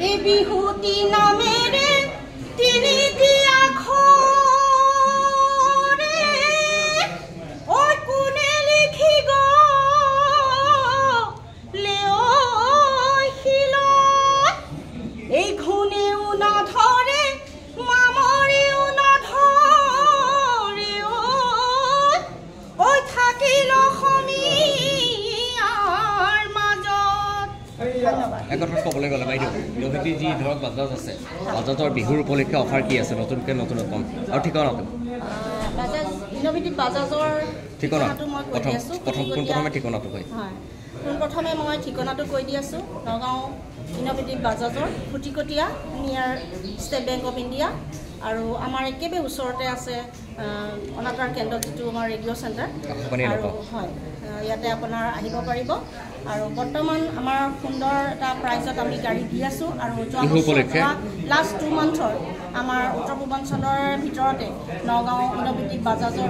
এই বিহুতি নামেৰে তিনিটি আখৰে ঐ কোনে লিখি গ'লে ঐ শিলত এই ঘূণেও নধৰে মামৰেও নধৰে ঐ থাকিল অসমীয়াৰ মাজত। ধন্যবাদ। একথা ক'বলৈ গ'লে বাইদেউ ইউনিভাৰ্চিটি যি ধৰক বাজাজ আছে বাজাজৰ বিহুৰ উপলক্ষে অফাৰ কি আছে নতুনকৈ নতুনতম আৰু ঠিকনাটো বাজাজ ইনোভেটিভ বাজাজৰ ঠিকনাটো মই কৈ দি আছোঁ। পোনপ্ৰথমে ঠিকনাটো কৈ হয় পোনপ্ৰথমে মই ঠিকনাটো কৈ দি আছোঁ। নগাঁও ইনোভেটিভ বাজাজৰ খুটিকটীয়া নিয়াৰ ষ্টেট বেংক অফ ইণ্ডিয়া আৰু আমাৰ একেবাৰে ওচৰতে আছে অনাতাঁৰ কেন্দ্ৰ যিটো আমাৰ ৰেডিঅ' চেণ্টাৰ আৰু হয় ইয়াতে আপোনাৰ আহিব পাৰিব আৰু বৰ্তমান আমাৰ সুন্দৰ এটা প্ৰাইজত আমি গাড়ী দি আছোঁ আৰু যোৱা লাষ্ট 2 মান্থৰ আমাৰ উত্তৰ পূৰ্বাঞ্চলৰ ভিতৰতে নগাঁও ইনোভেটিভ বাজাজে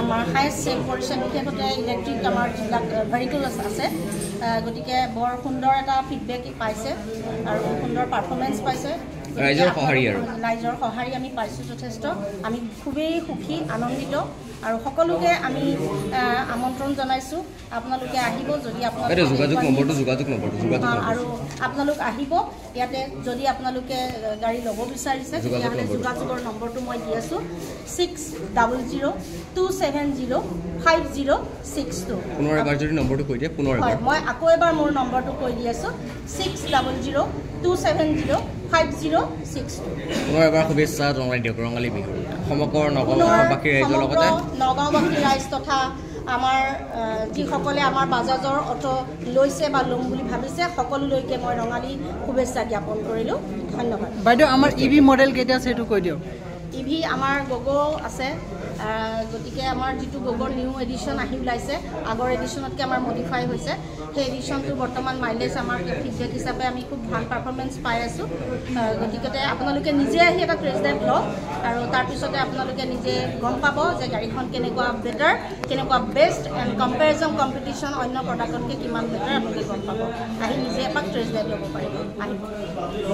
আমাৰ হায়েষ্ট চেল কৰিছে বিশেষতে ইলেক্ট্ৰিক আমাৰ যিবিলাক ভেহিকল আছে গতিকে বৰ সুন্দৰ এটা ফিডবেক পাইছে আৰু সুন্দৰ পাৰফৰ্মেঞ্চ পাইছে। ৰাইজৰ সঁহাৰি আমি পাইছোঁ যথেষ্ট। আমি খুবেই সুখী আনন্দিত আৰু সকলোকে আমি আমন্ত্ৰণ জনাইছোঁ আপোনালোকে আহিব যদি আপোনালোকে আৰু আপোনালোক আহিব ইয়াতে যদি আপোনালোকে গাড়ী ল'ব বিচাৰিছে তেতিয়াহ'লে যোগাযোগৰ নম্বৰটো মই দি আছোঁ 6002705062। মই আকৌ এবাৰ মোৰ নম্বৰটো কৈ দি আছোঁ 6002705062। পুনৰ এবাৰ শুভেচ্ছা জনাই দিয়ক ৰঙালী বিহু সমগ্ৰ নগাঁওবাসী ৰাইজৰ লগতে নগাঁওবাসী ৰাইজ তথা আমাৰ যিসকলে আমাৰ বাজাজৰ অটো লৈছে বা ল'ম বুলি ভাবিছে সকলোলৈকে মই ৰঙালী শুভেচ্ছা জ্ঞাপন কৰিলোঁ। ধন্যবাদ। বাইদেউ আমাৰ ইভি মডেল কেইটা আছে সেইটো কৈ দিয়ক। ইভি আমাৰ গগো আছে গতিকে আমাৰ যিটো গগোৰ নিউ এডিশ্যন আহি ওলাইছে আগৰ এডিশ্যনতকৈ আমাৰ মডিফাই হৈছে সেই এডিশ্যনটো বৰ্তমান মাইলেজ আমাৰ ফিডবেক হিচাপে আমি খুব ভাল পাৰফৰ্মেঞ্চ পাই আছোঁ। গতিকে আপোনালোকে নিজে আহি এটা টেষ্ট ড্ৰাইভ লওক আৰু তাৰপিছতে আপোনালোকে নিজে গম পাব যে গাড়ীখন কেনেকুৱা বেটাৰ কেনেকুৱা বেষ্ট এণ্ড কম্পেৰিজন কম্পিটিশ্যন অন্য প্ৰডাক্টতকৈ কিমান বেটাৰ আপোনালোকে গম পাব। আহি নিজে এপাক টেষ্ট ড্ৰাইভ ল'ব পাৰিব আহিব।